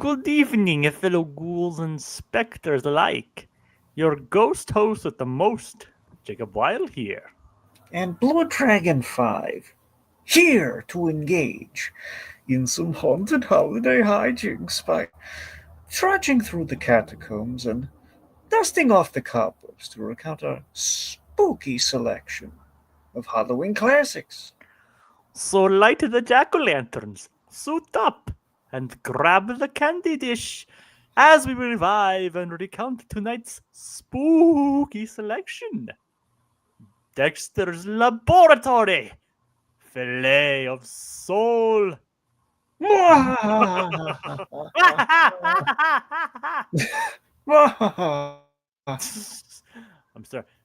Good evening, fellow ghouls and specters alike. Your ghost host with the most, Jacob Weil here. And Blood Dragon 5, here to engage in some haunted holiday hijinks by trudging through the catacombs and dusting off the cobwebs to recount a spooky selection of Halloween classics. So light the jack-o'-lanterns, suit up, and grab the candy dish as we revive and recount tonight's spooky selection. Dexter's Laboratory, Filet of Soul. I'm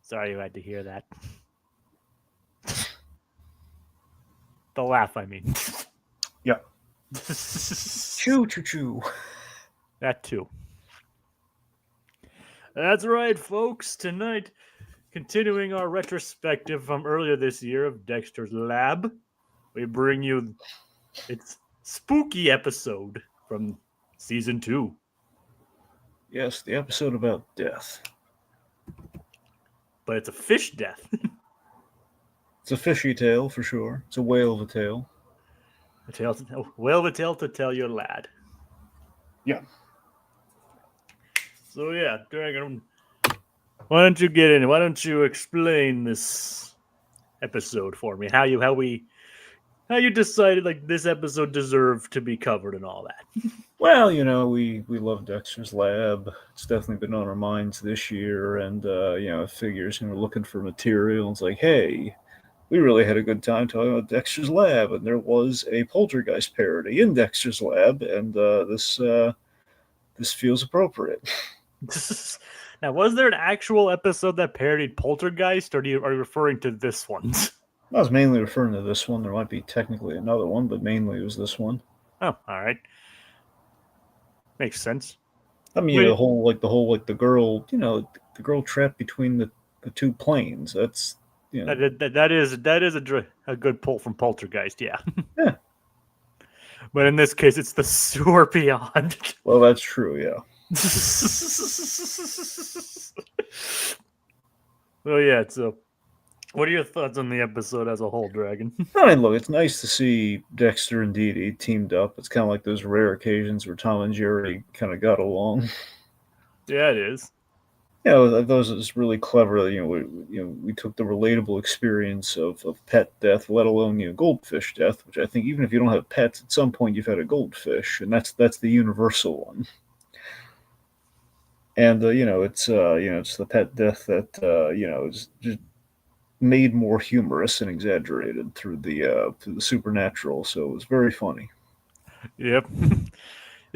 sorry you had to hear that. The laugh, I mean. Yeah. Choo choo choo. That too. That's right, folks. Tonight, continuing our retrospective from earlier this year of Dexter's Lab, we bring you its spooky episode from season 2. Yes, the episode about death. But it's a fish death. It's a fishy tale for sure. It's a whale of a tale. A whale of a tale to tell your lad. Yeah. So yeah, Dragon, why don't you get in? Why don't you explain this episode for me? How you decided like this episode deserved to be covered and all that. Well, we love Dexter's Lab. It's definitely been on our minds this year, and it figures we're looking for material. It's like, hey, we really had a good time talking about Dexter's Lab, and there was a Poltergeist parody in Dexter's Lab, and this feels appropriate. Now, was there an actual episode that parodied Poltergeist, or are you referring to this one? I was mainly referring to this one. There might be technically another one, but mainly it was this one. Oh, all right. Makes sense. I mean, the girl, the girl trapped between the two planes. That's that is a good pull from Poltergeist, yeah. Yeah. But in this case, it's the sewer beyond. Well, that's true, yeah. Well, yeah. So, what are your thoughts on the episode as a whole, Dragon? I mean, look, it's nice to see Dexter and Dee Dee teamed up. It's kind of like those rare occasions where Tom and Jerry kind of got along. Yeah, it is. I thought it was really clever. We took the relatable experience of pet death, let alone goldfish death, which I think even if you don't have pets, at some point you've had a goldfish, and that's the universal one. And it's the pet death that is just made more humorous and exaggerated through the supernatural. So it was very funny. Yep.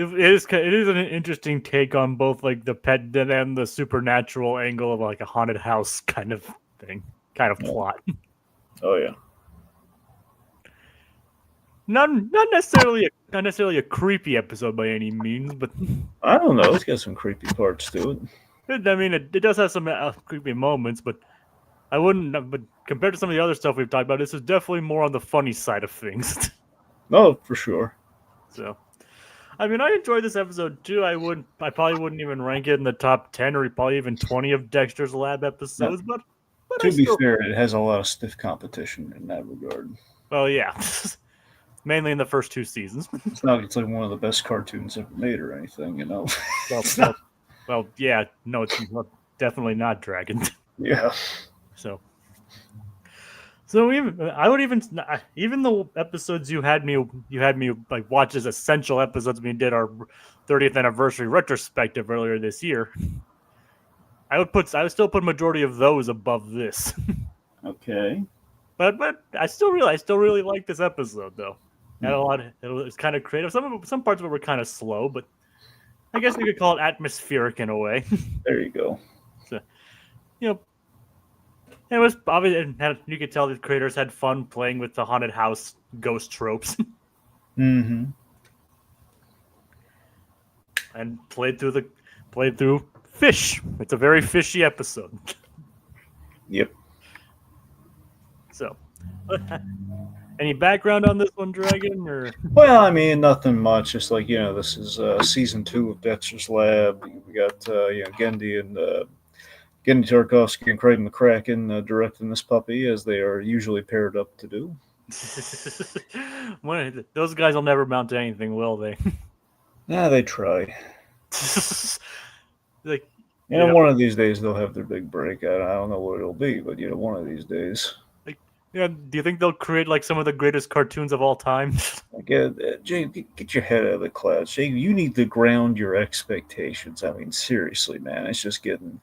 It is an interesting take on both like the pet and the supernatural angle of like a haunted house kind of thing, kind of plot. Oh yeah. Not necessarily a creepy episode by any means, but I don't know. It's got some creepy parts to it. I mean, it does have some creepy moments, but I wouldn't. But compared to some of the other stuff we've talked about, this is definitely more on the funny side of things. Oh, for sure. So, I mean, I enjoyed this episode too. I probably wouldn't even rank it in the top 10 or probably even 20 of Dexter's Lab episodes. No. But to be fair, it has a lot of stiff competition in that regard. Well, yeah. Mainly in the first 2 seasons. It's like one of the best cartoons ever made or anything, Well, yeah, no, it's definitely not Dragon. Yeah. So even the episodes you had me like watch as essential episodes when we did our 30th anniversary retrospective earlier this year. I would still put majority of those above this. Okay. But I still really like this episode though. Had a lot. It was kind of creative. Some parts of it were kind of slow, but I guess you could call it atmospheric in a way. There you go. So, it was obvious. You could tell the creators had fun playing with the haunted house ghost tropes. Mm-hmm. And played through fish. It's a very fishy episode. Yep. So, Any background on this one, Dragon? Or Well, I mean, nothing much. Just like this is season 2 of Dexter's Lab. We got Gendy Tarkovsky and Craig McCracken directing this puppy, as they are usually paired up to do. those guys will never amount to anything, will they? Nah, they try. Like, one of these days they'll have their big break. I don't know what it'll be, but one of these days. do you think they'll create like some of the greatest cartoons of all time? Jay, get your head out of the clouds. Jay, you need to ground your expectations. I mean, seriously, man, it's getting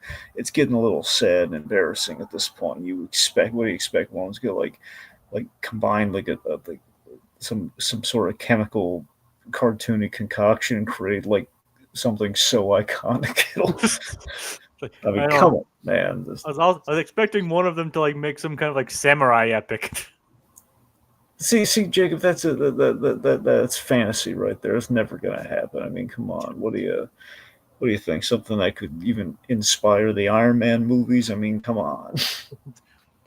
a little sad and embarrassing at this point. What do you expect? One's gonna like combine like some sort of chemical cartoony concoction and create like something so iconic. I mean, come on, man. I was expecting one of them to like make some kind of like samurai epic. See, Jacob, that's fantasy right there. It's never gonna happen. I mean, come on. What do you think? Something that could even inspire the Iron Man movies? I mean, come on.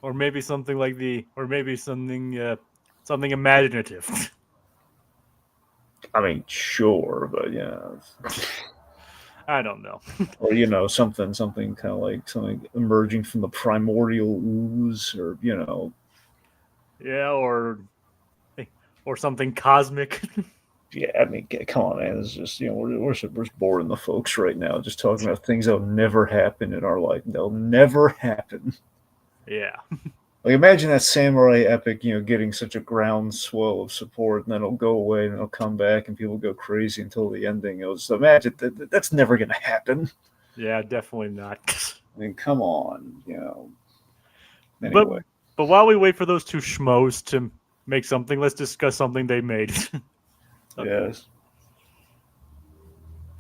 Or maybe something something imaginative. I mean, sure, but I don't know. Or something kind of like something emerging from the primordial ooze, or Yeah, or something cosmic. Yeah, I mean, come on, man. It's just we're boring the folks right now, just talking about things that'll never happen in our life. They'll never happen. Yeah. Like, imagine that samurai epic, getting such a groundswell of support, and then it'll go away, and it'll come back, and people go crazy until the ending. Imagine that's never going to happen. Yeah, definitely not. I mean, come on, Anyway. But while we wait for those two schmoes to make something, let's discuss something they made. Yes.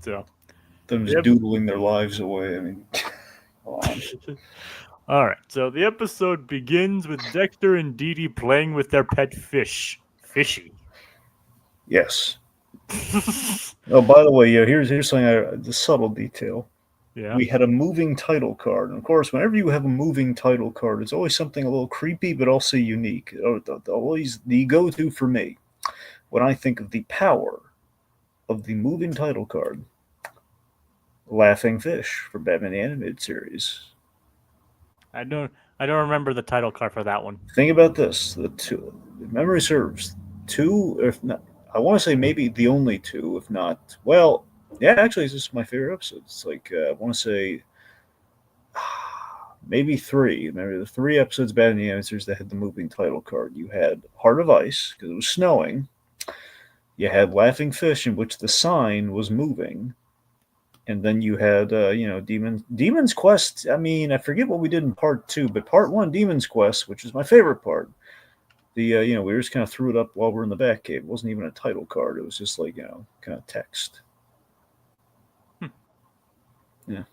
So. Them just doodling their lives away. I mean, come on. All right, so the episode begins with Dexter and Dee Dee playing with their pet fish, Fishy. Yes. Oh, by the way, here's something, the subtle detail. Yeah. We had a moving title card, and of course, whenever you have a moving title card, it's always something a little creepy, but also unique. Always the go-to for me when I think of the power of the moving title card. Laughing Fish for Batman the Animated Series. I don't remember the title card for that one. Think about this: if memory serves, two, if not, I want to say maybe the only two, if not, well, yeah, actually, this is my favorite episode. It's like I want to say maybe three. Maybe the 3 episodes Batman the Animated Series that had the moving title card. You had Heart of Ice because it was snowing. You had Laughing Fish, in which the sign was moving. And then you had, Demon's Quest. I mean, I forget what we did in part 2, but part 1, Demon's Quest, which is my favorite part. We just kind of threw it up while we're in the Batcave. It wasn't even a title card. It was just like, kind of text. Yeah.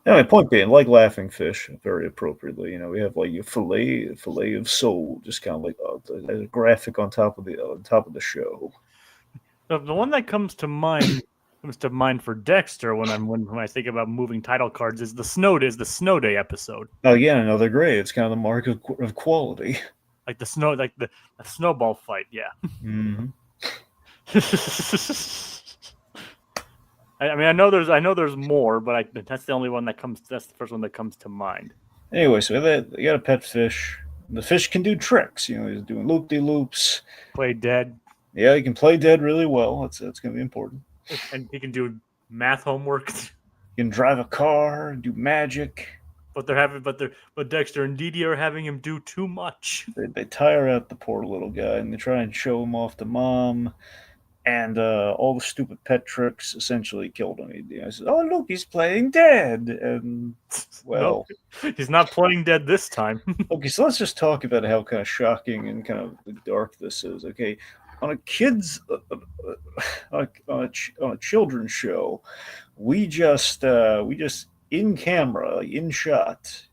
Anyway, point being, like Laughing Fish, very appropriately, we have like a Filet of Soul, just kind of like a graphic on top of the show. The one that comes to mind for Dexter when I think about moving title cards is the Snow Day episode. Again, another grade. It's kind of the mark of quality. Like the snowball fight, yeah. Mm-hmm. I mean, I know there's more, but that's the only one that's the first one that comes to mind. Anyway, so you got a pet fish. The fish can do tricks. He's doing loop-de-loops. Play dead. Yeah, he can play dead really well. That's going to be important. And he can do math homework. He can drive a car, do magic. But Dexter and Dee Dee are having him do too much. They tire out the poor little guy, and they try and show him off to Mom. And all the stupid pet tricks essentially killed him. He says, "Oh, look, he's playing dead." And, well... Nope, he's not playing dead this time. Okay, so let's just talk about how kind of shocking and kind of dark this is, okay? On a kids... on a children's show, we just in camera, in shot...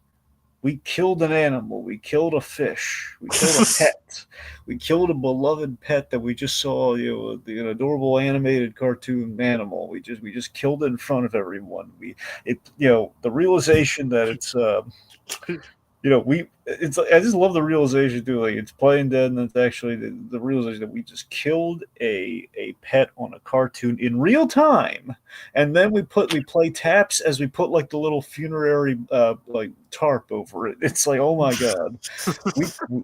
We killed an animal. We killed a fish. We killed a pet. We killed a beloved pet that we just saw. An adorable animated cartoon animal. We just killed it in front of everyone. The realization that it's I just love the realization too. Like it's playing dead, and it's actually the realization that we just killed a pet on a cartoon in real time, and then we play taps as we put like the little funerary like tarp over it. It's like, oh my god,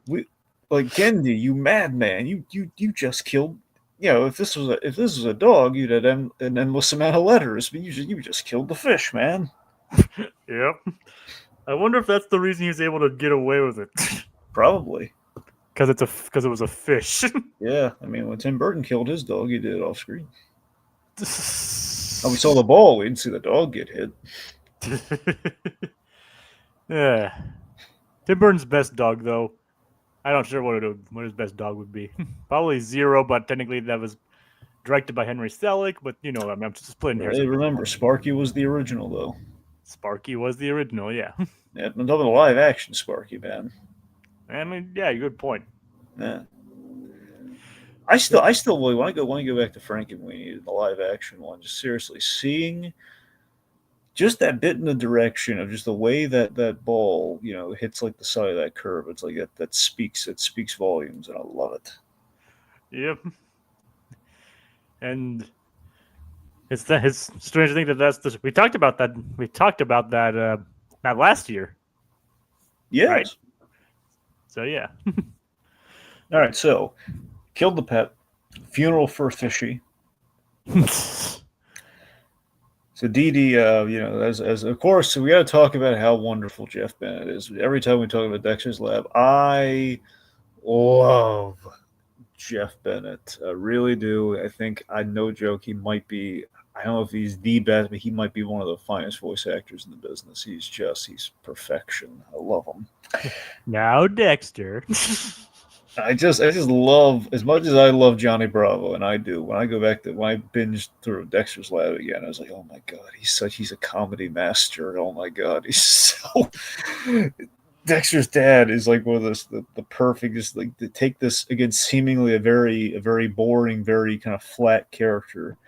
we like Gendy, you madman, you just killed. If this was a dog, you'd have an endless amount of letters, but you just killed the fish, man. Yep. I wonder if that's the reason he was able to get away with it. Probably. Because it was a fish. Yeah, I mean, when Tim Burton killed his dog, he did it off screen. Oh, we saw the ball. We didn't see the dog get hit. Yeah. Tim Burton's best dog, though. I'm not sure what his best dog would be. Probably Zero, but technically that was directed by Henry Selick. But I'm just splitting hairs. Hey, remember, Sparky was the original, though. Sparky was the original, yeah. Yeah, I'm talking live action Sparky, man. I mean, yeah, good point. Yeah. I still really want to go back to Frankenweenie, the live action one. Just seriously seeing just that bit in the direction of just the way that ball, hits like the side of that curve. It's like that speaks volumes, and I love it. Yep. And it's strange to think that we talked about that. We talked about that last year. Yes. Right? So yeah. All right. So, killed the pet. Funeral for fishy. So Dee Dee, as of course, we got to talk about how wonderful Jeff Bennett is. Every time we talk about Dexter's Lab, I love Jeff Bennett. I really do. I think, no joke, he might be. I don't know if he's the best, but he might be one of the finest voice actors in the business. He's perfection. I love him. Now Dexter. I just love, as much as I love Johnny Bravo, and I do, when I binged through Dexter's Lab again, I was like, oh my god, he's a comedy master. Oh my god, he's so Dexter's dad is like one of those the perfect, just like to take this again, seemingly a very boring, very kind of flat character,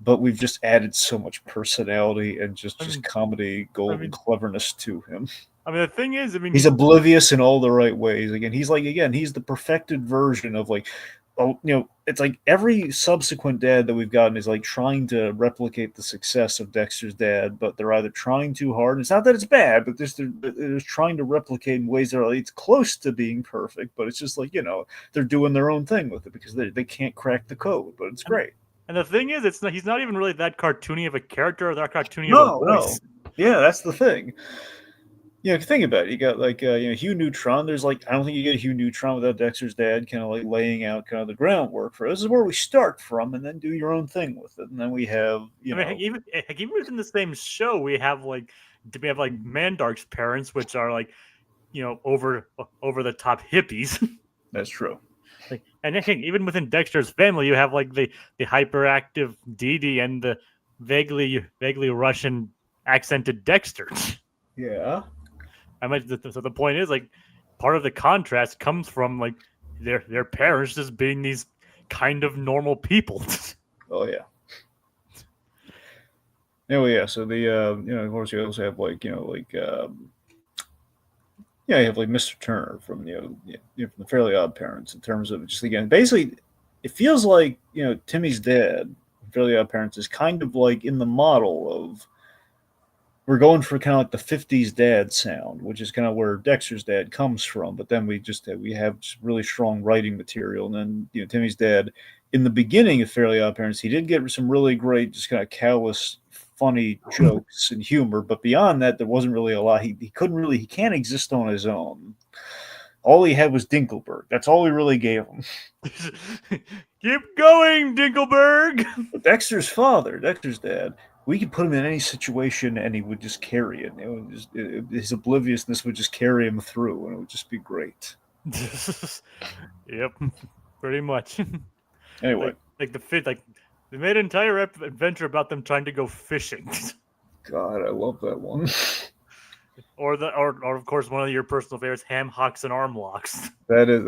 but we've just added so much personality and just comedy gold and cleverness to him. I mean, the thing is, he's oblivious in all the right ways. He's the perfected version of it's like every subsequent dad that we've gotten is like trying to replicate the success of Dexter's dad, but they're either trying too hard. And it's not that it's bad, but they're trying to replicate in ways that are it's close to being perfect, but it's just like, they're doing their own thing with it because they can't crack the code, but it's great. And the thing is, he's not even really that cartoony of a character or that cartoony of a voice. No. Yeah, that's the thing. Think about it. You got Hugh Neutron. There's I don't think you get Hugh Neutron without Dexter's dad kind of laying out kind of the groundwork for it. This is where we start from, and then do your own thing with it. And then we have even within the same show, we have Mandark's parents, which are over the top hippies. That's true. And I think even within Dexter's family, you have the hyperactive Dee Dee and the vaguely Russian accented Dexter. Yeah. So the point is, part of the contrast comes from their parents just being these kind of normal people. Oh yeah. Anyway, yeah. So the of course you also have you have Mr. Turner from from the Fairly Odd Parents, in terms of just again basically it feels like Timmy's dad, Fairly Odd Parents, is kind of in the model of. We're going for kind of the 50s dad sound, which is kind of where Dexter's dad comes from. But then we have really strong writing material. And then, Timmy's dad, in the beginning of Fairly Odd Parents, he did get some really great, just kind of callous, funny jokes and humor. But beyond that, there wasn't really a lot. He can't exist on his own. All he had was Dinkelberg. That's all we really gave him. Keep going, Dinkelberg! But Dexter's dad, we could put him in any situation and he would just carry it. His obliviousness would just carry him through, and it would just be great. Yep, pretty much. Anyway, they made an entire adventure about them trying to go fishing. God, I love that one. Or of course one of your personal favorites, ham hocks and arm locks. That is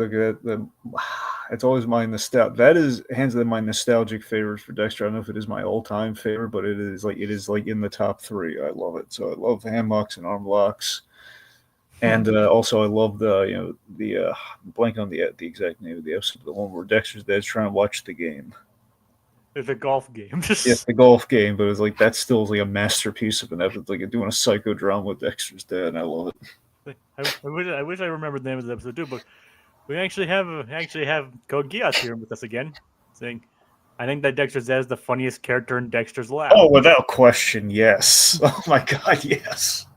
it's always my nostalgia. That is hands down my nostalgic favorites for Dexter. I don't know if it is my all-time favorite, but it is in the top 3. I love it. So I love ham hocks and arm locks. And also, I love the blank on the exact name of the episode, the one where Dexter's dad's trying to watch the game. The golf game. Yeah, the golf game, but it's like that still is like a masterpiece of an episode, like doing a psychodrama with Dexter's dad, and I love it. I wish I remembered the name of the episode too, but we actually have Code Geass here with us again, saying, "I think that Dexter's dad is the funniest character in Dexter's Lab." Oh, without question, yes. Oh my god, yes.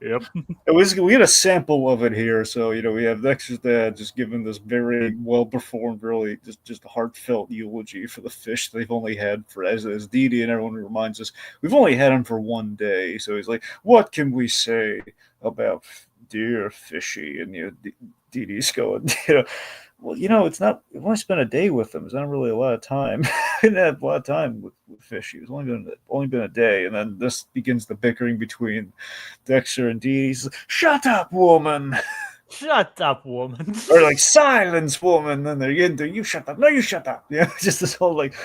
Yep. We had a sample of it here, so we have Dexter's dad just giving this very well performed, really just a heartfelt eulogy for the fish they've only had for as Dee Dee and everyone reminds us we've only had him for one day. So he's like, "What can we say about dear fishy?" And Dee Dee's going, well, it's not. We've only spent a day with him. It's not really a lot of time. We didn't have a lot of time with Fishy. It's only been a day, and then this begins the bickering between Dexter and Dee Dee. He's like, "Shut up, woman!" Shut up, woman. Or like, "Silence, woman!" Then they're into, "You shut up! No, you shut up!" Yeah, just this whole like.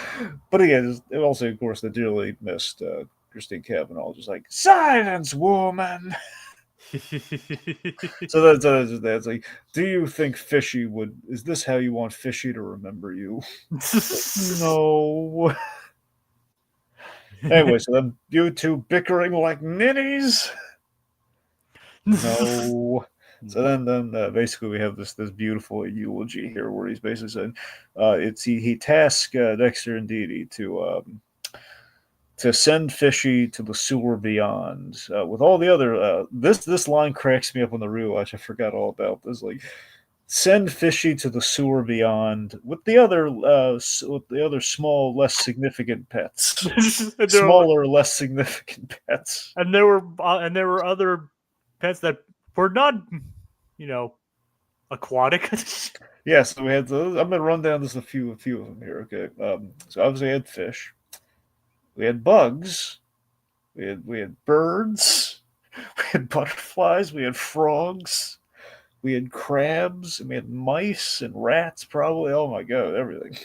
But again, it also, of course, the dearly missed Christine Cavanaugh, just like, "Silence, woman!" So that's like, "Do you think Fishy would? Is this how you want Fishy to remember you?" No. Anyway, so then you two bickering like ninnies. No. So then basically we have this beautiful eulogy here where he's basically saying, he tasks Dexter and Dee Dee to send Fishy to the sewer beyond with all the other. This line cracks me up on the rewatch. I forgot all about this. Like, send Fishy to the sewer beyond with the other small, less significant pets. Smaller, less significant pets. And there were other pets that were not, aquatic. Yeah, so we had I'm gonna run down just a few of them here. Okay, so obviously we had fish, we had bugs, we had birds, we had butterflies, we had frogs, we had crabs, and we had mice and rats. Probably, oh my god, everything.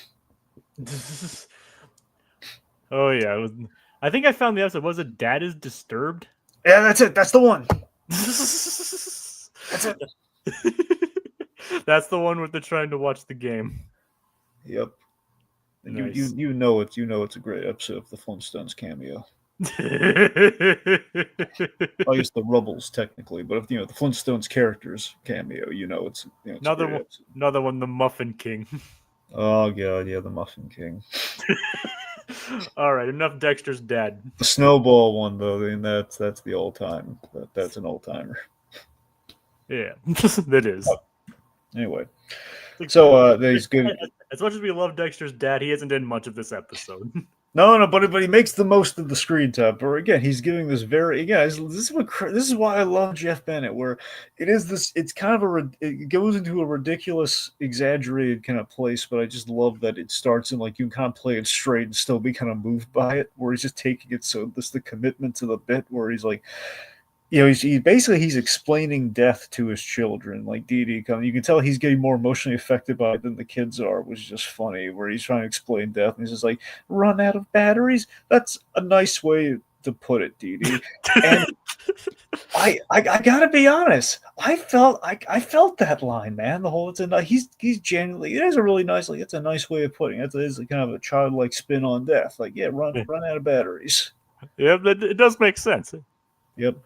Oh yeah, I think I found the episode. Was it Dad is Disturbed? Yeah, that's it. That's the one. That's it. That's the one with the trying to watch the game. Yep. Nice. You know it's a great episode of the Flintstones cameo. I guess the Rubbles technically, but if the Flintstones characters cameo, it's another one, the Muffin King. Oh god, yeah, the Muffin King. All right, enough Dexter's dad. The snowball one though, I mean, that's the all time. That's an old timer. Yeah, that is. Anyway, so he's good. As much as we love Dexter's dad, he hasn't done much of this episode. No, but he makes the most of the screen time. But again, he's giving this this is why I love Jeff Bennett. Where it is this, it's kind of it goes into a ridiculous, exaggerated kind of place. But I just love that it starts in like you can kind of play it straight and still be kind of moved by it. Where he's just taking it so this the commitment to the bit. Where he's like, he's explaining death to his children. Like Dee Dee, you can tell he's getting more emotionally affected by it than the kids are, which is just funny. Where he's trying to explain death, and he's just like, "Run out of batteries." That's a nice way to put it, Dee Dee. And I gotta be honest, I felt that line, man. The whole he's genuinely, it is a really nice, like, it's a nice way of putting it. It is kind of a childlike spin on death. Like, yeah, run out of batteries. Yeah, it does make sense. Yep.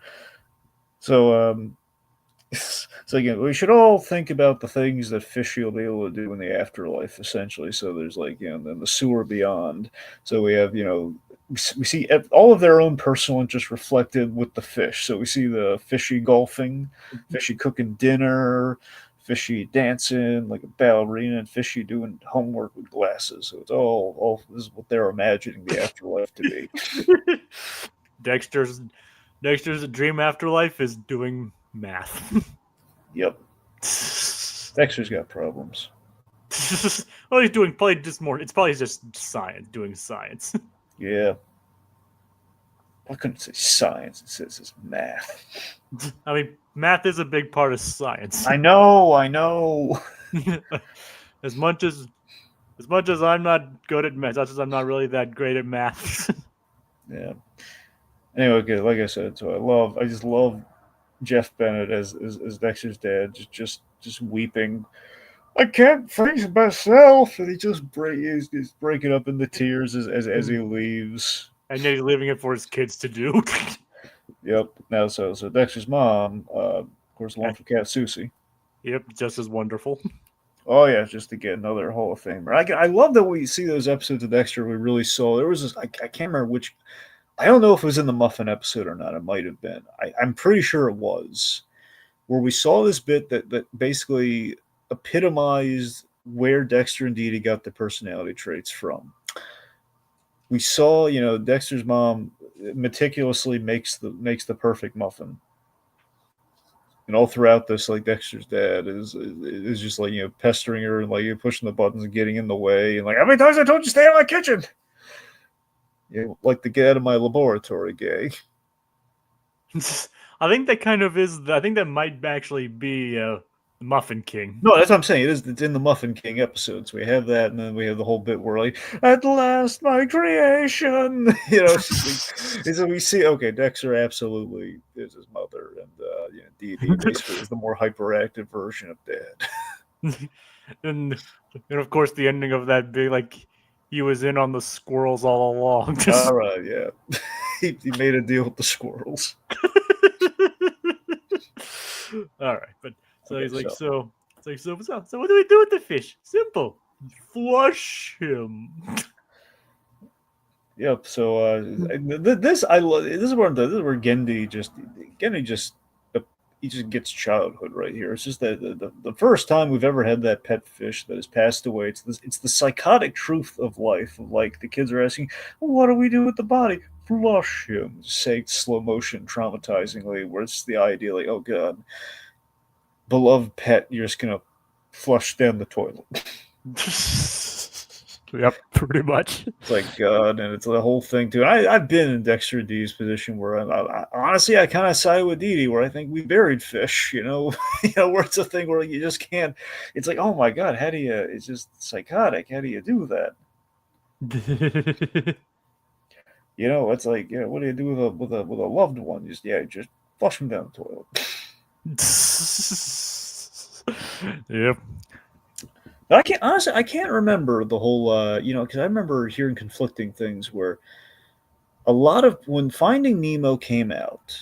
So again, we should all think about the things that Fishy will be able to do in the afterlife, essentially. So there's then the sewer beyond. So we have, we see all of their own personal interest reflected with the fish. So we see the Fishy golfing, Fishy cooking dinner, Fishy dancing like a ballerina, and Fishy doing homework with glasses. So it's all this is what they're imagining the afterlife to be. Dexter's dream afterlife is doing math. Yep. Dexter's got problems. Well, he's doing probably just more. It's probably just science, doing science. Yeah. I couldn't say science. It says it's math. I mean, math is a big part of science. I know. As much as I'm not good at math, as much as I'm not really that great at math. Yeah. Anyway, okay, like I said, so I just love Jeff Bennett as Dexter's dad, just weeping. I can't face myself, and he's breaking up into tears as he leaves. And yet he's leaving it for his kids to do. Yep. Now, so Dexter's mom, of course, along for Cat Susie. Yep, just as wonderful. Oh yeah, just to get another Hall of Famer. I love that we see those episodes of Dexter. We really saw there was this. I can't remember which. I don't know if it was in the Muffin episode or not. It might have been. I'm pretty sure it was, where we saw this bit that basically epitomized where Dexter and Dee Dee got the personality traits from. We saw, Dexter's mom meticulously makes the perfect muffin. And all throughout this, like Dexter's dad is just like pestering her and like pushing the buttons and getting in the way and like how many times I told you to stay in my kitchen? Like the get out of my laboratory, gay. I think that kind of is. I think that might actually be Muffin King. No, that's what I'm saying. It's in the Muffin King episodes. We have that, and then we have the whole bit where like, at last, my creation. So we see. Okay, Dexter absolutely is his mother, and Dee Dee basically is the more hyperactive version of Dad. and of course, the ending of that big like he was in on the squirrels all along. All right, yeah, he made a deal with the squirrels. All right, but. So Okay, he's like, so what do we do with the fish? Simple. Flush him. Yep. So this I love. This is where Gendy just he just gets childhood right here. It's just that the first time we've ever had that pet fish that has passed away. It's the psychotic truth of life. Of like the kids are asking, well, what do we do with the body? Flush him. Say slow motion, traumatizingly. Where it's the idea like, oh god. Beloved pet, you're just gonna flush down the toilet. Yep, pretty much. It's like God, and it's the whole thing too. I've been in Dexter and Dee's position where honestly I kind of side with Dee Dee, where I think we buried fish. Where it's a thing where you just can't. It's like, oh my God, how do you? It's just psychotic. How do you do that? It's like, what do you do with a loved one? Just flush them down the toilet. Yep. But I can't remember the whole, because I remember hearing conflicting things where a lot of when Finding Nemo came out,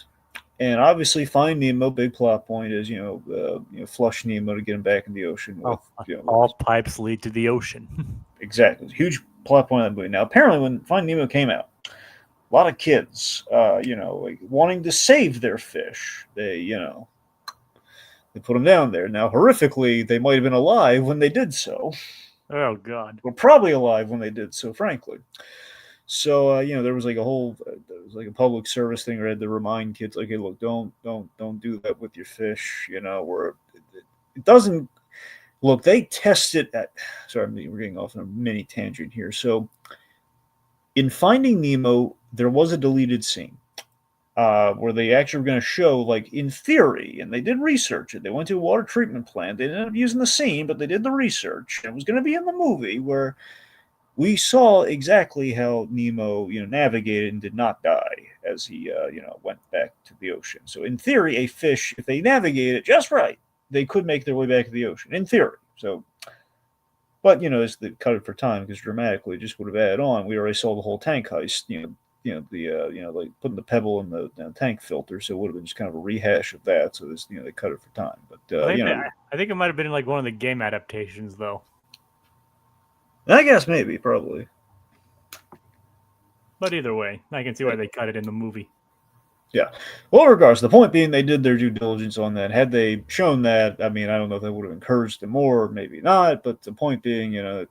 and obviously Finding Nemo, big plot point is flush Nemo to get him back in the ocean. All pipes lead to the ocean. Exactly, huge plot point of that movie. Now, apparently, when Finding Nemo came out, a lot of kids, like wanting to save their fish, they put them down there. Now, horrifically, they might have been alive when they did so. Oh, God. Were probably alive when they did so, frankly. So, there was like a public service thing where I had to remind kids, like, hey, look, don't do that with your fish, where it doesn't look, they tested at, sorry, we're getting off on a mini tangent here. So, in Finding Nemo, there was a deleted scene. Where they actually were going to show, like, in theory, and they did research it. They went to a water treatment plant. They ended up using the scene, but they did the research. And it was going to be in the movie where we saw exactly how Nemo, navigated and did not die as he, went back to the ocean. So in theory, a fish, if they navigate it just right, they could make their way back to the ocean. In theory. So, but it's the cut it for time because dramatically just would have added on. We already saw the whole tank heist, like putting the pebble in the tank filter, so it would have been just kind of a rehash of that. So this, they cut it for time. But I think it might have been in like one of the game adaptations, though. I guess maybe, probably. But either way, I can see why they cut it in the movie. Yeah. Well, regardless, the point being, they did their due diligence on that. Had they shown that, I mean, I don't know if that would have encouraged them more, maybe not. But the point being, I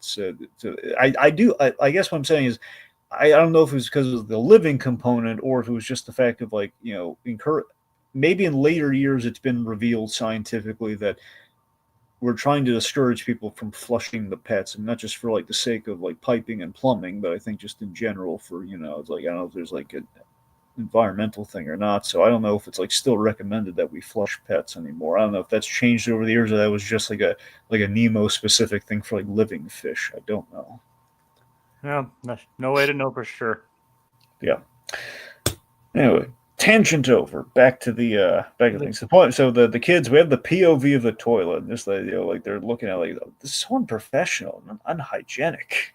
guess what I'm saying is, I don't know if it was because of the living component or if it was just the fact of like, maybe in later years it's been revealed scientifically that we're trying to discourage people from flushing the pets, and not just for like the sake of like piping and plumbing, but I think just in general for, it's like, I don't know if there's like an environmental thing or not. So I don't know if it's like still recommended that we flush pets anymore. I don't know if that's changed over the years or that was just like a Nemo specific thing for like living fish. I don't know. Yeah, no way to know for sure. Yeah. Anyway, tangent over back to the things. The point. So the kids, we have the POV of the toilet, and just like like they're looking at like this is so unprofessional and unhygienic.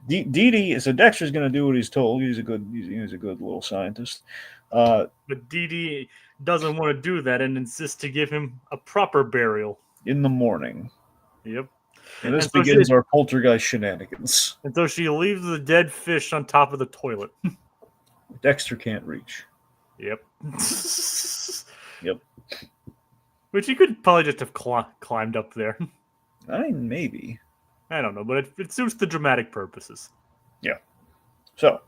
Dee Dee, so Dexter's going to do what he's told. He's a good little scientist. But Dee Dee doesn't want to do that and insists to give him a proper burial in the morning. Yep. And this begins our poltergeist shenanigans. And so she leaves the dead fish on top of the toilet. Dexter can't reach. Yep. Yep. Which he could probably just have climbed up there. I mean, maybe. I don't know, but it suits the dramatic purposes. Yeah. So,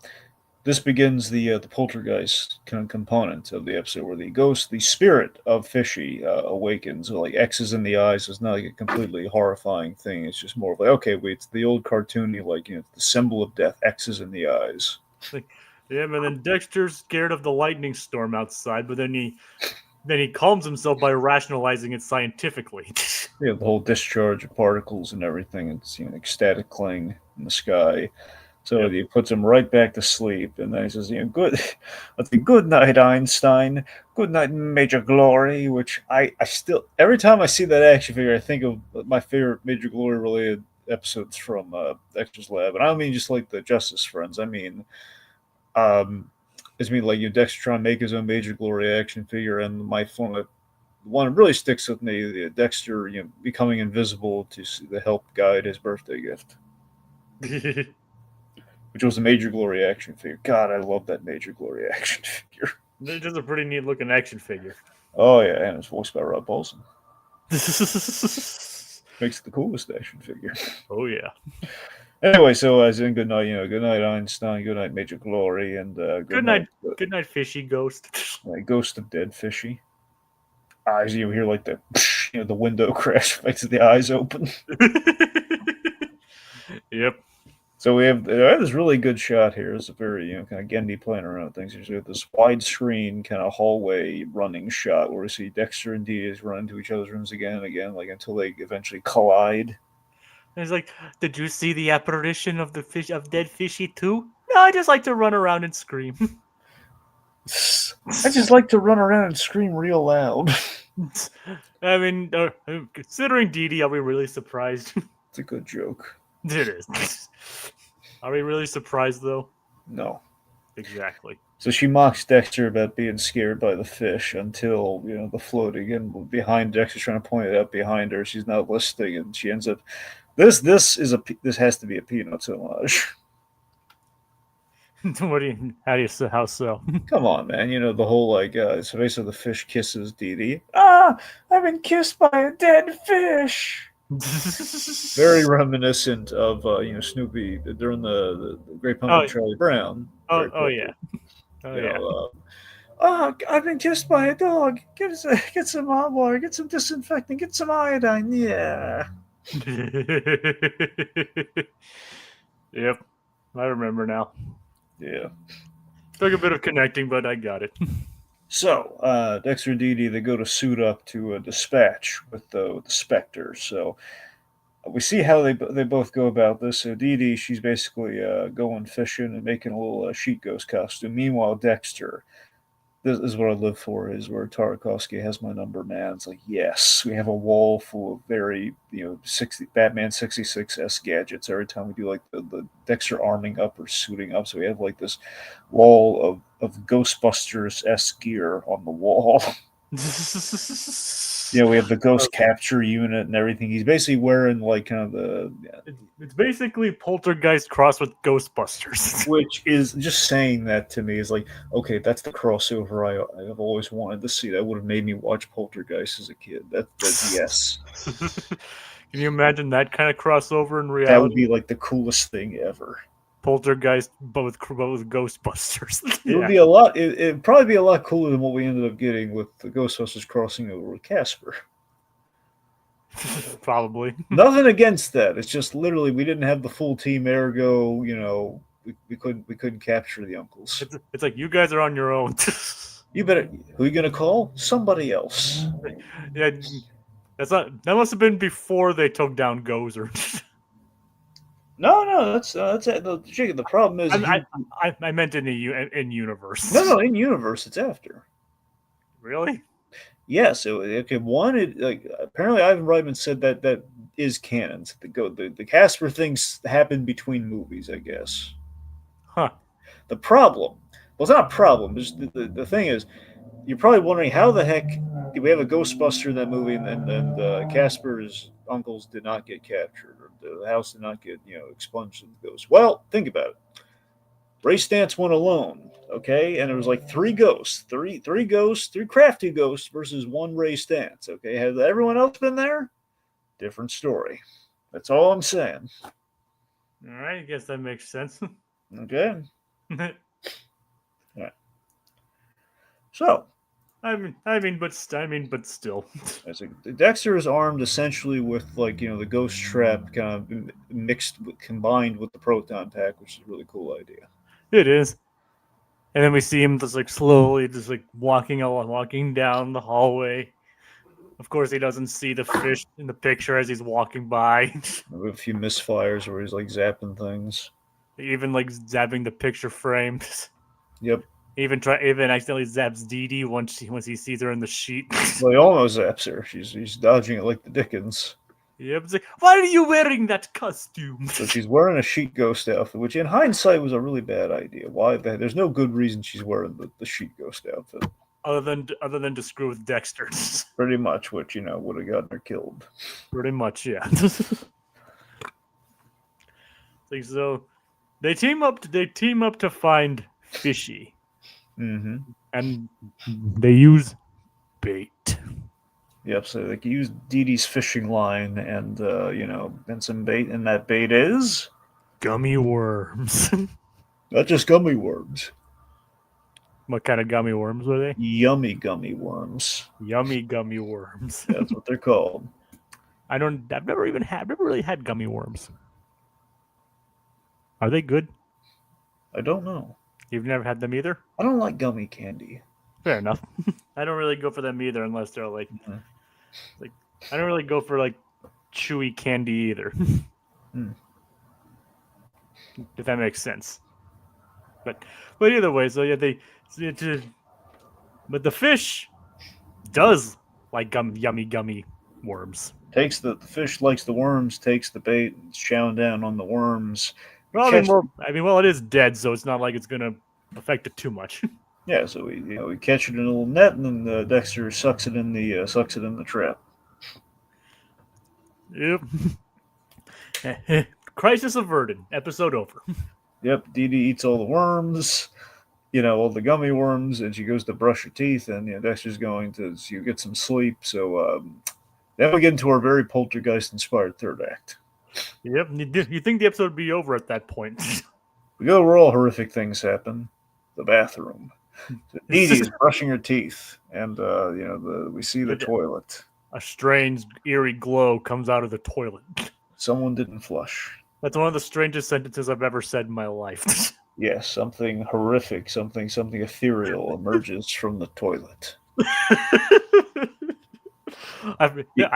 this begins the poltergeist component of the episode where the ghost, the spirit of Fishy, awakens. So, like X's in the eyes is not like a completely horrifying thing. It's just more of like, okay, wait, it's the old cartoony, like, the symbol of death, X's in the eyes. Yeah, but then Dexter's scared of the lightning storm outside, but then he calms himself by rationalizing it scientifically. Yeah, the whole discharge of particles and everything. It's ecstatic clang in the sky. So he puts him right back to sleep, and then he says, good night, Einstein. Good night, Major Glory. Which I still, every time I see that action figure, I think of my favorite Major Glory related episodes from Dexter's Lab, and I don't mean just like the Justice Friends. I mean, like Dexter trying to make his own Major Glory action figure, and my one that really sticks with me, Dexter, becoming invisible to help guide his birthday gift. Which was a Major Glory action figure. God, I love that Major Glory action figure. It's just a pretty neat looking action figure. Oh yeah, and it's voiced by Rob Paulson. Makes it the coolest action figure. Oh yeah. Anyway, so as in good night, good night Einstein, good night Major Glory, and good night Fishy Ghost. Ghost of Dead Fishy. Eyes, you hear like the the window crash makes the eyes open. Yep. So we have this really good shot here. It's a very kind of Gendy playing around with things. We have this widescreen kind of hallway running shot where we see Dexter and Dee run into each other's rooms again and again, like until they eventually collide. And it's like, did you see the apparition of dead Fishy too? No, I just like to run around and scream. I just like to run around and scream real loud. I mean, considering Dee Dee, are we really surprised? It's a good joke. It is. Are we really surprised, though? No. Exactly. So she mocks Dexter about being scared by the fish until, the floating, and behind Dexter's trying to point it out behind her. She's not listening, and she ends up... This has to be a Peanuts homage. How so? Come on, man. The whole, so basically the fish kisses Dee Dee. I've been kissed by a dead fish. Very reminiscent of Snoopy during the Great Pumpkin Charlie Brown. Yeah. I've been kissed by a dog. Get some hot water. Get some disinfectant. Get some iodine. Yeah. Yep, I remember now. Yeah. Took a bit of connecting, but I got it. So, Dexter and Dee Dee, they go to suit up to dispatch with the Spectre. So, we see how they both go about this. So, Dee Dee, she's basically going fishing and making a little sheet ghost costume. Meanwhile, Dexter, this is what I live for, is where Tarkovsky has my number, man. It's like, yes, we have a wall full of very, Batman 66-esque gadgets every time we do, like, the Dexter arming up or suiting up. So we have, like, this wall of Ghostbusters-esque gear on the wall. We have the ghost capture unit and everything. He's basically wearing, like, kind of the... It's basically Poltergeist crossed with Ghostbusters. Which is, just saying that to me is like, okay, that's the crossover I've always wanted to see. That would have made me watch Poltergeist as a kid. That's yes. Can you imagine that kind of crossover in reality? That would be, like, the coolest thing ever. Poltergeist, but with Ghostbusters. It would be a lot. It'd probably be a lot cooler than what we ended up getting with the Ghostbusters crossing over with Casper. Probably. Nothing against that. It's just literally we didn't have the full team. Ergo, we couldn't capture the uncles. It's like you guys are on your own. You better. Who are you gonna call? Somebody else. Yeah, that must have been before they took down Gozer. No, that's the Jacob. The problem is I you. I meant in universe. No, in universe it's after. Really? Yeah, so okay, one like apparently Ivan Reitman said that is canon. So the Casper things happen between movies, I guess. Huh. The problem, well, it's not a problem. Just the thing is, you're probably wondering how the heck did we have a Ghostbuster in that movie, and Casper's uncles did not get captured, or the house did not get expunged with the ghosts. Well, think about it. Ray Stantz went alone, okay, and it was like three ghosts, three crafty ghosts versus one Ray Stantz. Okay, has everyone else been there? Different story. That's all I'm saying. All right. I guess that makes sense. Okay. All right. So, but still. as Dexter is armed essentially with the ghost trap kind of combined with the proton pack, which is a really cool idea. It is. And then we see him just like slowly just like walking down the hallway. Of course, he doesn't see the fish in the picture as he's walking by. With a few misfires where he's like zapping things. Even like zapping the picture frame. Yep. Even accidentally zaps Dee Dee once he sees her in the sheet. Well, he almost zaps her. He's dodging it like the Dickens. Yep. It's like, why are you wearing that costume? So she's wearing a sheet ghost outfit, which in hindsight was a really bad idea. Why? There's no good reason she's wearing the sheet ghost outfit. Other than to screw with Dexter. Pretty much, which would have gotten her killed. Pretty much, yeah. So they team up to find Fishy. Mm-hmm. And they use bait. Yep, so they can use Dee Dee's fishing line and some bait, and that bait is gummy worms. Not just gummy worms. What kind of gummy worms were they? Yummy gummy worms. Yummy gummy worms. That's what they're called. I've never really had gummy worms. Are they good? I don't know. You've never had them either? I don't like gummy candy. Fair enough. I don't really go for them either unless they're like I don't really go for like chewy candy either. If that makes sense. But either way, so yeah, but the fish does like yummy gummy worms. The fish likes the worms, takes the bait, and chowing down on the worms. Well, it is dead, so it's not like it's gonna affect it too much. Yeah, so we catch it in a little net, and then Dexter sucks it in the trap. Yep. Crisis averted. Episode over. Yep, Dee Dee eats all the worms, all the gummy worms, and she goes to brush her teeth, and Dexter's going to get some sleep. So then we get into our very Poltergeist-inspired third act. Yep, you think the episode would be over at that point. We go where all horrific things happen. The bathroom. So Dee Dee is brushing her teeth, and we see the toilet. A strange, eerie glow comes out of the toilet. Someone didn't flush. That's one of the strangest sentences I've ever said in my life. Yes, something horrific, something ethereal emerges from the toilet. I've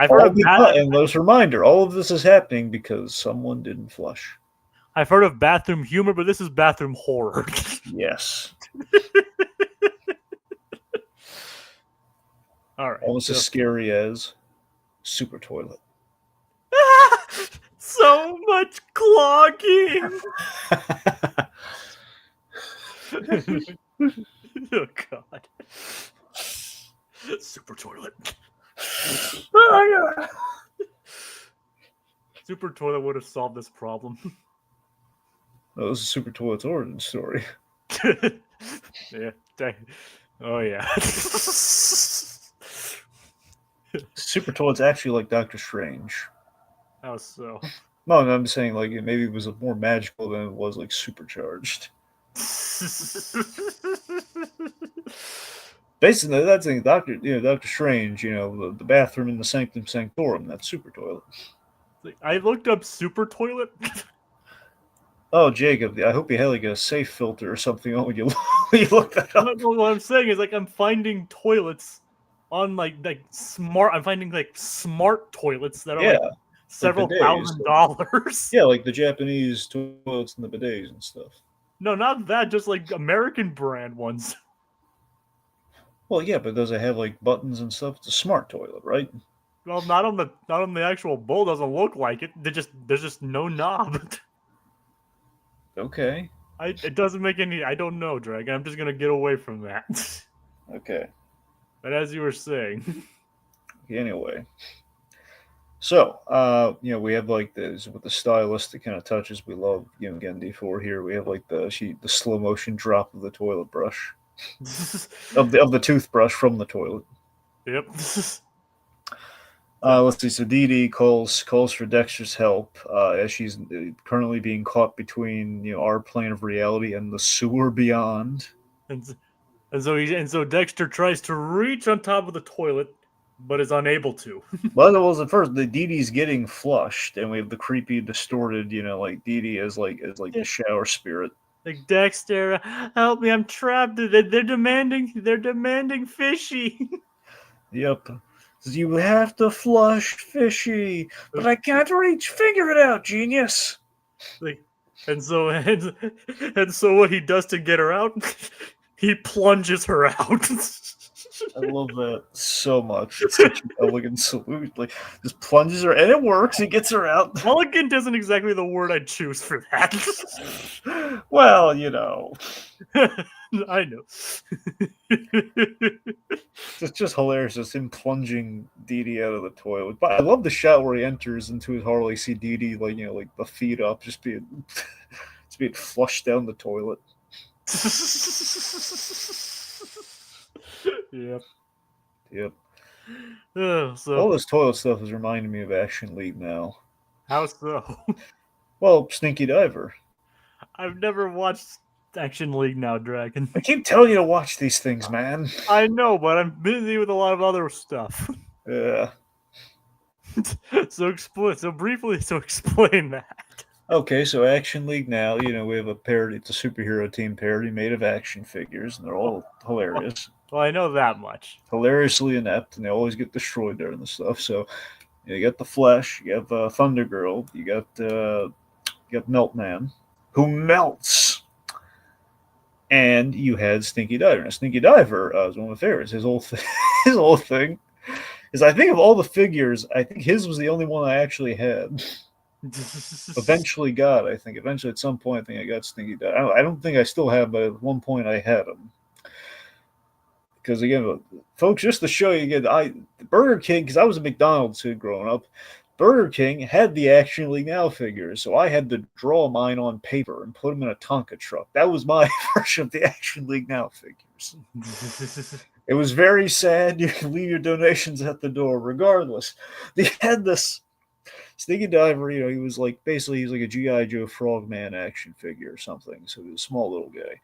heard of and those reminder, all of this is happening because someone didn't flush. I've heard of bathroom humor, but this is bathroom horror. Yes. All right. Almost as scary as super toilet. So much clogging. Oh God. Super toilet. Super toilet would have solved this problem. That was a super toilet's origin story. Yeah. Oh yeah. Super toilet's actually like Doctor Strange. How so? No, I'm saying like maybe it was more magical than it was like supercharged. Basically, that's the thing. Doctor Strange. The bathroom in the Sanctum Sanctorum. That's super toilet. I looked up super toilet. Oh, Jacob, I hope you had like a safe filter or something when you look that up. What I'm saying is like I'm finding toilets on like smart. I'm finding like smart toilets that are like Like several bidets. $1,000s. Yeah, like the Japanese toilets and the bidets and stuff. No, not that. Just like American brand ones. Well, yeah, but does it have like buttons and stuff? It's a smart toilet, right? Well, not on the actual bowl. Doesn't look like it. There's just no knob. Okay. It doesn't make any. I don't know, Dragon. I'm just gonna get away from that. Okay. But as you were saying, Anyway. So, we have like this with the stylistic kind of touches we love, again, D4 here. We have like the slow motion drop of the toilet brush. Of the toothbrush from the toilet. yep. Let's see. So Dee Dee calls for Dexter's help as she's currently being caught between our plane of reality and the sewer beyond. and so Dexter tries to reach on top of the toilet, but is unable to. Well, it was at first the Dee Dee's getting flushed, and we have the creepy, distorted, like Dee Dee as the shower spirit. Like, Dexter, help me! I'm trapped. They're demanding fishy. Yep. You have to flush fishy, but I can't reach. Figure it out, genius. Like, and so what he does to get her out, he plunges her out. I love that so much. It's such an elegant salute. Like, just plunges her, and it works. He gets her out. Elegant isn't exactly the word I'd choose for that. Well, I know. It's just hilarious. Just him plunging Dee Dee out of the toilet. But I love the shot where he enters into his Harley, see Dee Dee, like the feet up, just being flushed down the toilet. Yep. So all this toilet stuff is reminding me of Action League now. How so? Well, Stinky Diver. I've never watched Action League now, Dragon. I keep telling you to watch these things, man. I know, but I'm busy with a lot of other stuff. Yeah. So explain that. Okay, so Action League now, we have a parody. It's a superhero team parody made of action figures, and they're all hilarious. Well, I know that much. Hilariously inept, and they always get destroyed during the stuff. So, you got the Flash, you have Thunder Girl, you got Melt Man, who melts, and you had Stinky Diver. Now, Stinky Diver is one of my favorites. His whole thing is, I think of all the figures, I think his was the only one I actually had. Eventually at some point, I think I got Stinky Diver. I don't think I still have, but at one point I had him. Because again, folks, just to show you again, Burger King, because I was a McDonald's kid growing up, Burger King had the Action League Now figures, so I had to draw mine on paper and put them in a Tonka truck. That was my version of the Action League Now figures. It was very sad. You can leave your donations at the door, regardless. They had this Stinky Diver, he was like a G.I. Joe Frogman action figure or something. So he was a small little guy.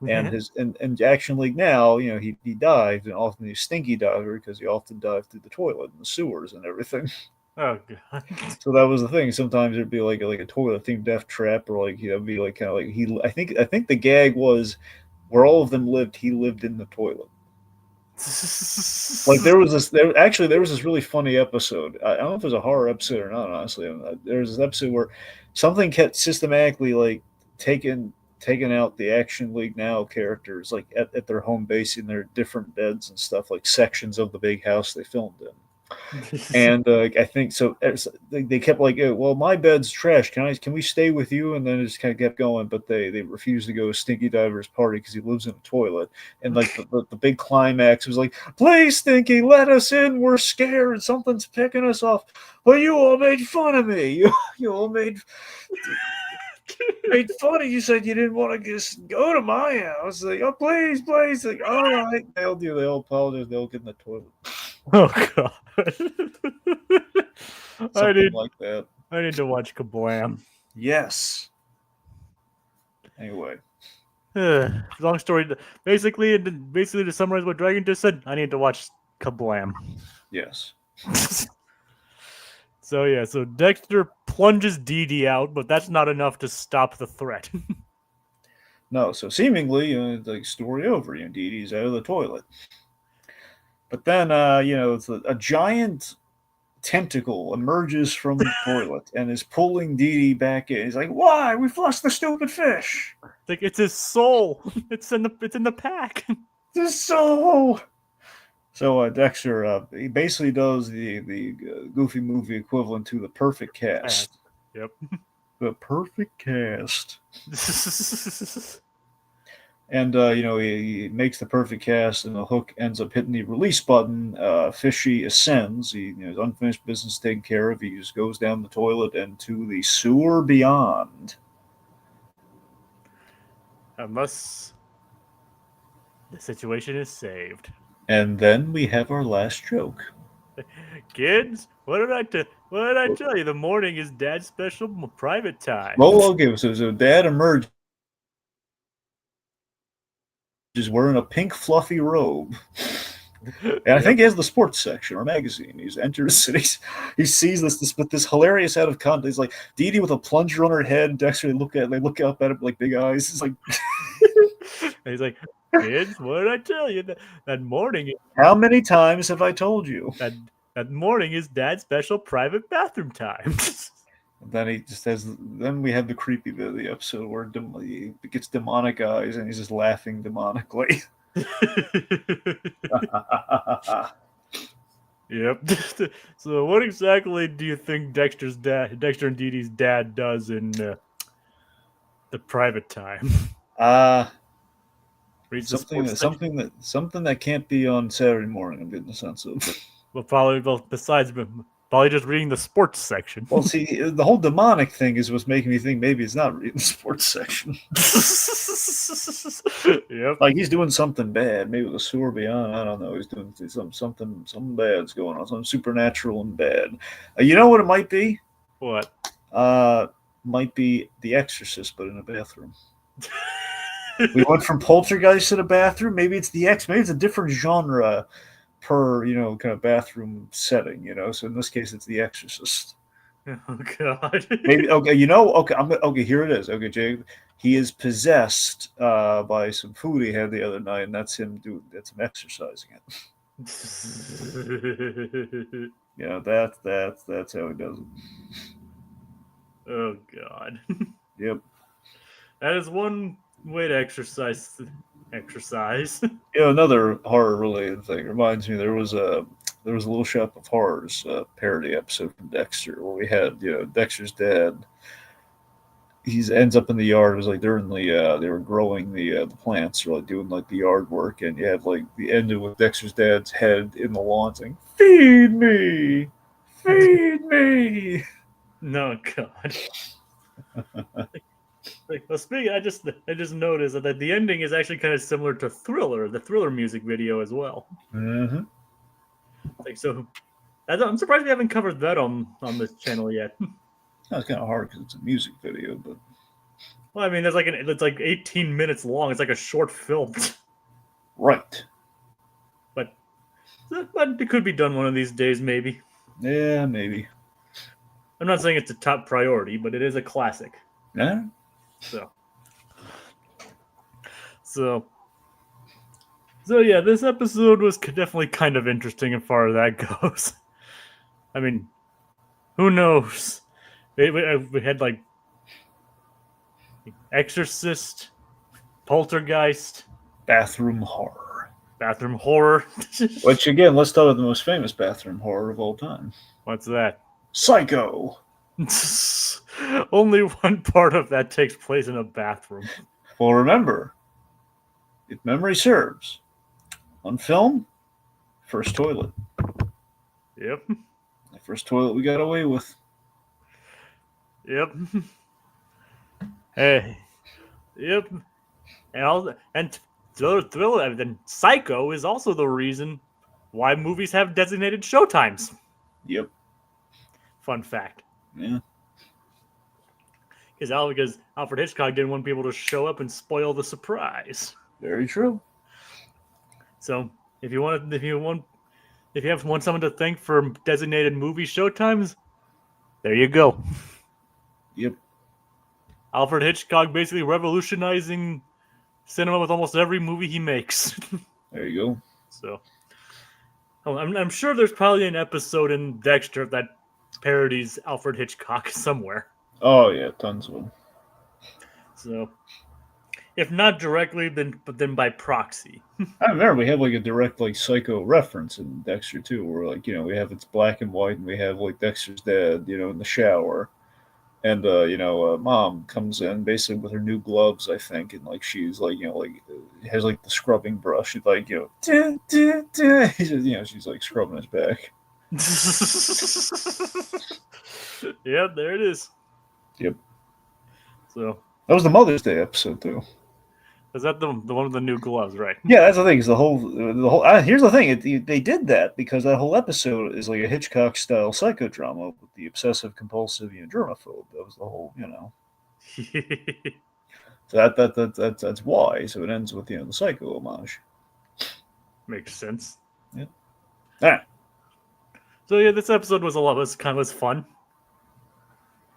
And his and Action League Now, he dived, and often he's Stinky Diver because he often dived through the toilet and the sewers and everything. Oh god! So that was the thing. Sometimes it'd be like a toilet themed death trap, or it'd be like kind of like he. I think the gag was where all of them lived. He lived in the toilet. Like there was this really funny episode. I don't know if it was a horror episode or not. Honestly, there was this episode where something kept systematically like taking out the Action League Now characters like at their home base in their different beds and stuff, like sections of the big house they filmed in. And I think so. They kept like, well, my bed's trash. Can we stay with you? And then it just kind of kept going. But they refused to go to Stinky Diver's party because he lives in a toilet. And like the big climax was like, please, Stinky, let us in. We're scared. Something's picking us off. Well, you all made fun of me. You all made fun of you. Said you didn't want to just go to my house. Like, oh, please. Like, all right. They'll apologize. They'll get in the toilet. Oh god! Something like that. I need to watch Kablam. Yes. Anyway, long story. Basically, to summarize what Dragon just said, I need to watch Kablam. Yes. So Dexter plunges Dee Dee out, but that's not enough to stop the threat. No, so seemingly, like story over. Dee Dee's out of the toilet. But then, it's a giant tentacle emerges from the toilet and is pulling Dee Dee back in. He's like, "Why? We flushed the stupid fish." Like it's his soul. It's in the pack. The soul. So Dexter, he basically does the Goofy movie equivalent to the perfect cast. Yep. The perfect cast. And he makes the perfect cast, and the hook ends up hitting the release button. Fishy ascends. His unfinished business taken care of. He just goes down the toilet and to the sewer beyond. Unless the situation is saved. And then we have our last joke. Kids, what did I tell you? The morning is Dad's special private time. Well, okay, so Dad emerges wearing a pink fluffy robe. And I think he has the sports section or magazine. He's enters and he sees this hilarious out of context. He's like Dee Dee with a plunger on her head. And Dexter, they look up at him like big eyes. It's like, and he's like, kids, what did I tell you? That morning. How many times have I told you? That morning is Dad's special private bathroom time. Then he just has. Then we have the creepy bit of the episode where he gets demonic eyes and he's just laughing demonically. Yep. So, what exactly do you think Dexter and Dee Dee's dad does in the private time? Something that can't be on Saturday morning. I'm getting a sense of. Besides probably just reading the sports section. Well, see, the whole demonic thing is what's making me think maybe it's not reading the sports section. Yep. Like he's doing something bad. Maybe the sewer beyond. I don't know. He's doing something bad's going on. Something supernatural and bad. You know what it might be? What? Might be The Exorcist, but in a bathroom. We went from Poltergeist to the bathroom. Maybe it's Maybe it's a different genre per kind of bathroom setting. So in this case, it's The Exorcist. Oh God. Maybe okay. Here it is. Okay, Jay. He is possessed by some food he had the other night, and that's him exercising it. That's how he does it. Oh God. Yep. That is one way to exercise. Another horror-related thing reminds me. There was a Little Shop of Horrors parody episode from Dexter where we had Dexter's dad. He ends up in the yard. It was like during they were growing the plants or like doing like the yard work, and you have like the ending with Dexter's dad's head in the lawn saying, "Feed me, feed me." No God. Well, speaking, I just noticed that the ending is actually kind of similar to Thriller, the Thriller music video as well. Mm-hmm. I'm surprised we haven't covered that on this channel yet. That's kind of hard because it's a music video, but well, I mean, it's like 18 minutes long. It's like a short film, right? But it could be done one of these days, maybe. Yeah, maybe. I'm not saying it's a top priority, but it is a classic. Yeah. So yeah, this episode was definitely kind of interesting as far as that goes. I mean, who knows? We had like Exorcist, Poltergeist, bathroom horror. Which again, let's start with the most famous bathroom horror of all time. What's that? Psycho. Only one part of that takes place in a bathroom. Well, remember, if memory serves, on film, first toilet. Yep. The first toilet we got away with. Yep. Hey. Yep. And Thriller, and then Psycho is also the reason why movies have designated showtimes. Yep. Fun fact. Yeah. Because Alfred Hitchcock didn't want people to show up and spoil the surprise. Very true. So if you want someone to thank for designated movie showtimes, there you go. Yep. Alfred Hitchcock basically revolutionizing cinema with almost every movie he makes. There you go. So Oh, I'm sure there's probably an episode in Dexter that parodies Alfred Hitchcock somewhere. Oh yeah, tons of them. So, if not directly, then by proxy. I remember we have like a direct like Psycho reference in Dexter too, where like we have it's black and white, and we have like Dexter's dad, in the shower, and mom comes in basically with her new gloves, I think, and like she's like has like the scrubbing brush, she's like duh, duh, duh. He's just, she's like scrubbing his back. Yeah, there it is. Yep. So that was the Mother's Day episode too. is that the one with the new gloves, right? Yeah, that's the thing. Is the whole. Here's the thing. They did that because that whole episode is like a Hitchcock style psychodrama with the obsessive compulsive germaphobe. That was the whole. So that's why. So it ends with the psycho homage. Makes sense. Yeah. All right. So yeah, this episode was fun.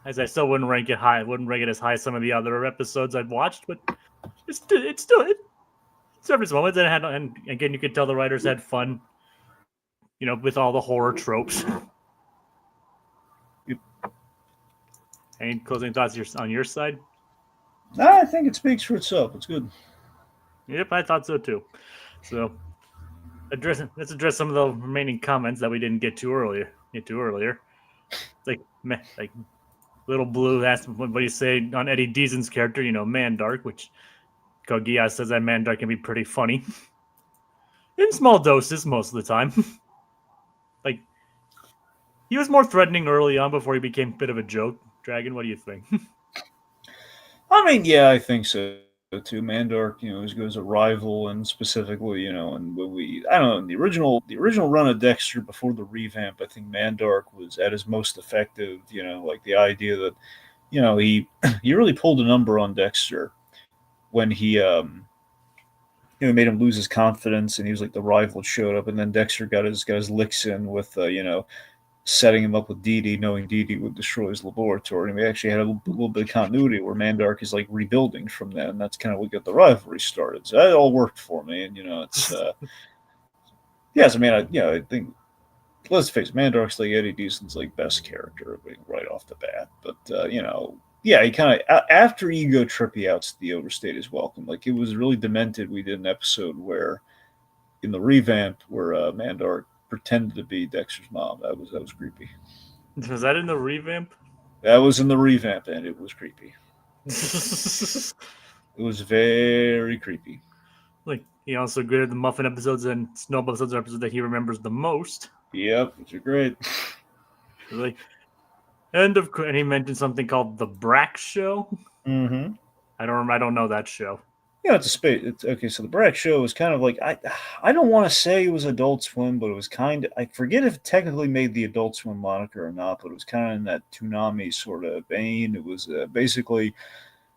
As I still wouldn't rank it high. I wouldn't rank it as high as some of the other episodes I've watched, but it served its moments, and again, you could tell the writers had fun, with all the horror tropes. Yep. Any closing thoughts on your side? I think it speaks for itself. It's good. Yep, I thought so too. So, let's address some of the remaining comments that we didn't get to earlier. It's like Little Blue asked, "What do you say on Eddie Deazen's character? Mandark," which Kogia says that Mandark can be pretty funny in small doses most of the time. Like he was more threatening early on before he became a bit of a joke. Dragon, what do you think? I mean, yeah, I think so too. Mandark, is a rival, and specifically, and when I don't know, in the original run of Dexter before the revamp, I think Mandark was at his most effective. Like the idea that, he he really pulled a number on Dexter when he made him lose his confidence, and he was like the rival showed up, and then Dexter got his licks in with setting him up with Dee Dee, knowing Dee Dee would destroy his laboratory. And we actually had a little bit of continuity where Mandark is like rebuilding from that, and that's kind of what got the rivalry started. So that all worked for me, and it's yes, I mean, I think let's face it, Mandark's like Eddie Deazen's like best character right off the bat, but yeah, he kind of after Ego Trip, he outs the overstayed his welcome. Like it was really demented. We did an episode where in the revamp where Mandark pretended to be Dexter's mom. That was creepy. Was that in the revamp? That was in the revamp, and it was creepy. It was very creepy. Like he also graded the Muffin episodes and Snow episodes are episodes that he remembers the most. Yep, which are great. Really. And he mentioned something called the Brack Show. Mm-hmm. I don't know that show. Yeah, it's a space. It's okay. So the Brack Show was kind of like I don't want to say it was Adult Swim, but it was kind of, I forget if it technically made the Adult Swim moniker or not, but it was kind of in that Toonami sort of vein. It was basically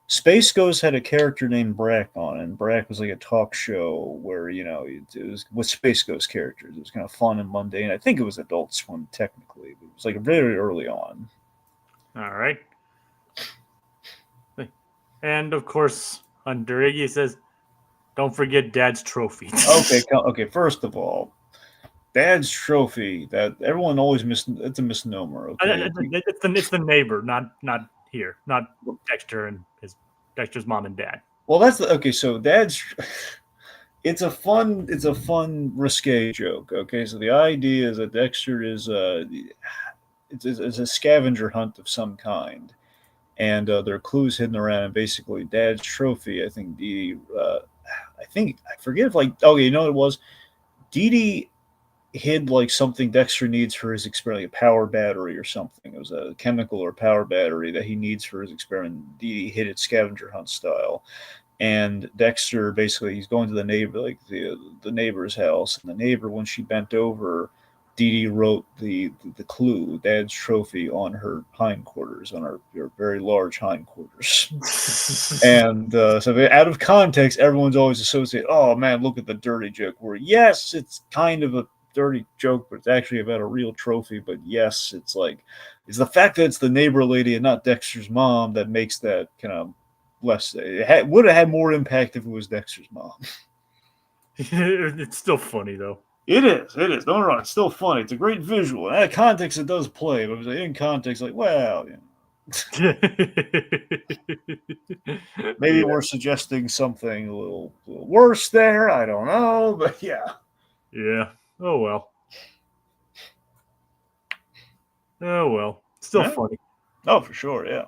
Space Ghost had a character named Brack on it, and Brack was like a talk show where it was with Space Ghost characters. It was kind of fun and mundane. I think it was Adult Swim technically, but it was like very early on. All right. And of course, Hunter Iggy says, "Don't forget Dad's trophy." Okay. First of all, Dad's trophy that everyone always it's a misnomer. Okay, it's the neighbor, not here, not Dexter and Dexter's mom and dad. Well, that's okay. So Dad's. It's a fun risque joke. Okay, so the idea is that Dexter is it's a scavenger hunt of some kind, and there are clues hidden around. And basically, Dad's trophy. I think I forget if what it was. Dee Dee hid like something Dexter needs for his experiment, like a power battery or something. It was a chemical or power battery that he needs for his experiment. Dee Dee hid it scavenger hunt style. And Dexter basically he's going to the neighbor, like the neighbor's house, and the neighbor, when she bent over, Dee Dee wrote the clue, Dad's trophy, on her hindquarters, on her very large hindquarters. And so out of context, everyone's always associated, oh man, look at the dirty joke. Where yes, it's kind of a dirty joke, but it's actually about a real trophy. But yes, it's the fact that it's the neighbor lady and not Dexter's mom that makes that kind of less. Would have had more impact if it was Dexter's mom. It's still funny though. It is. It is. Don't get me wrong. It's still funny. It's a great visual. Out of context, it does play. But in context, like, well, maybe Yeah. we're suggesting something a little worse there. I don't know. But yeah. Yeah. Oh well. Oh well. Still Yeah. funny. Oh, for sure. Yeah.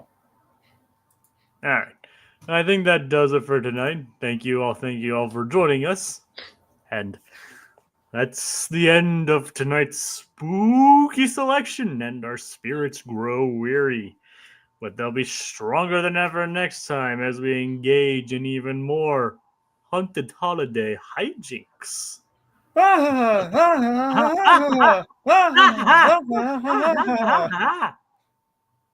All right. I think that does it for tonight. Thank you all for joining us. And that's the end of tonight's spooky selection, and our spirits grow weary. But they'll be stronger than ever next time as we engage in even more haunted holiday hijinks.